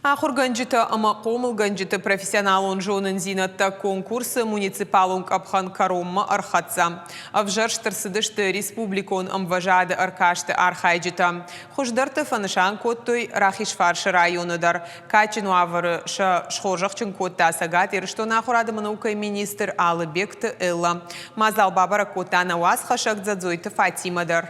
Ахур ганджита амакомыл ганджита профессионалун жонын зинатта конкурсы муниципалун капхан каромма архатса. Авжарштар сыдышты республикон амважады аркашты архайджита. Хуждарты фанышан коттой рахишфаршы районыдар. Качину авары шхожахчын котта сагат ирштон ахурады наукай министр Алыбекты Элла. Мазал бабара котта науаз хашак дзадзойты Фатимадар.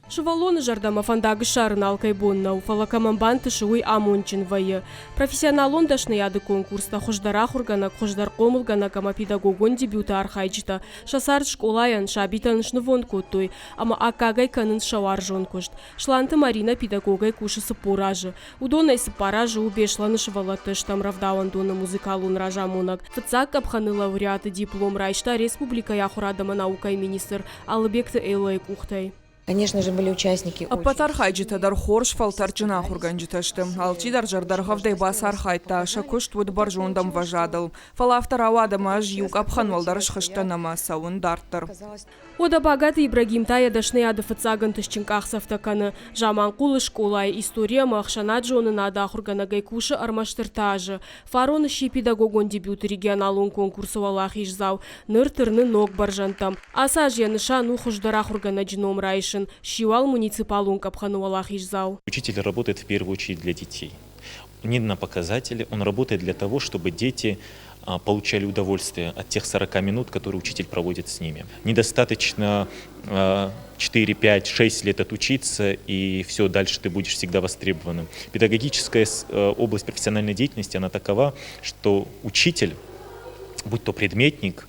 Шевалоны жардама фандагы шарын алкайбонна, уфалакамамбанты шуй амончин вайы. Профессионалон дашны яды конкурста, хождара хурганак, хождар комылганак, ама педагогон дебюта архайджита. Шасар школаян, шабитан шнывон коттой, ама акагай канын шавар жон кошт. Шланты Марина педагогай кушы сыпуражы. Удонай сыпаражы убешланы шевалаты, штам равдаван дона музыкалун ражамонак. Фыцак капханы лауреаты диплом райшта республика яхурадама наукай министр Алыбекты Эллай кухтай. Конечно же, были участники. Аппатар хайджита дар хорш фалтарчина хурганджиташты. Алчи дар жардар хавдай басар хайта, шакушт вуд баржундам важадал. Фалафтар авадама жюк апхан валдарыш хаштанама саун дартар. Ода богатый Ибрагим тая дашны ады фыцаган тышчинках сафтаканы. Жаман кулы школай история махшана джоны нада хурганагай куши армаштыртажы. Фароны ши педагогон дебют регионалун конкурсу валахиш зау. Ныртырны ног баржантам. Асаж яныша ну хуждара хургана джином райшин. Шивал муниципалун капхану валахиш зау. Учитель работает в первую очередь для детей. Не на показатели, он работает для того, чтобы дети получали удовольствие от тех 40 минут, которые учитель проводит с ними. Недостаточно 4, 5, 6 лет отучиться, и все, дальше ты будешь всегда востребованным. Педагогическая область профессиональной деятельности, она такова, что учитель, будь то предметник,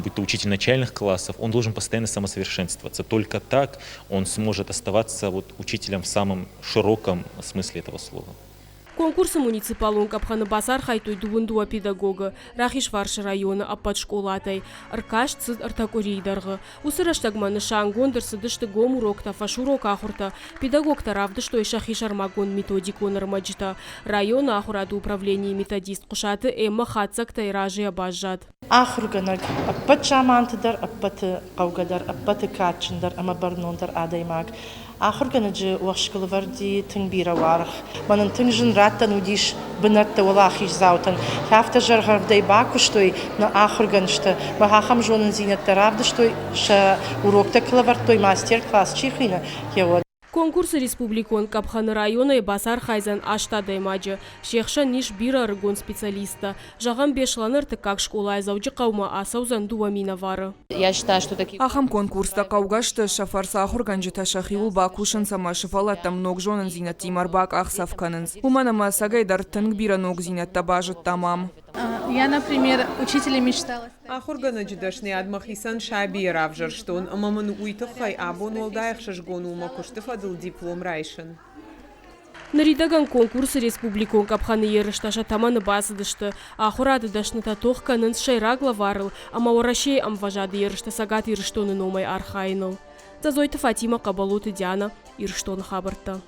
будь то учитель начальных классов, он должен постоянно самосовершенствоваться. Только так он сможет оставаться учителем в самом широком смысле этого слова. Конкурсы муниципалун капханы басар хайтой дуындуа педагога, Рахишфаршы районы аппат школатай, аркаш цыд артакурейдарғы. Усыраштагманы шангондыр сыдышты гом урокта, фашурок ахурта, педагог таравды, что и шахишармагон методикон армаджита. Районы ахурады управление методист кушаты эмма хатсак тайражия бажат. Ахурганаг аппат шамантыдар, аппат қаугадар, аппат качындар, ама барнондар адаймаг. Ахурганаджы уақшкалы варди тыңбира варх. Манын тыңжын раттан удиш бынатты олахиш заутан. Хафта жарғардай бакуштой на ахурганышты. Махахам жонын зинетті равдыштой ша урокта кылавартой мастер-класс чихина. Конкурсы республикон капханы района и басар хайзан аштадай маджы. Шехша ниш бира рыгон специалиста. Жағам бешланырты как школа айзауджи қаума асаузан дуамина вары. Я считаю, что такие... Ахам конкурста қаугашты шафарса ахурганджита шахиул бакушын сама шифалатта мног жонын зинат тимарбак ахсавканынс. Уманама сагайдар тынгбира ног зинат табажыт тамам. Я, например, учителя мечтала. Ахурганаджи дашны адмахисан шаби равжарштон, амамын уйтахай абон олдаях шашгону умакушты фадыл диплом райшын. Наридаган конкурсы республикон капханы ерышташа таманы басыдышты. Ахурады дашны татох канын шайрагла варыл, ама орашей амважады ерышта сагат ерыштоны номай архайныл. Зазойты Фатима Кабалуты Диана ерыштоны хабарта.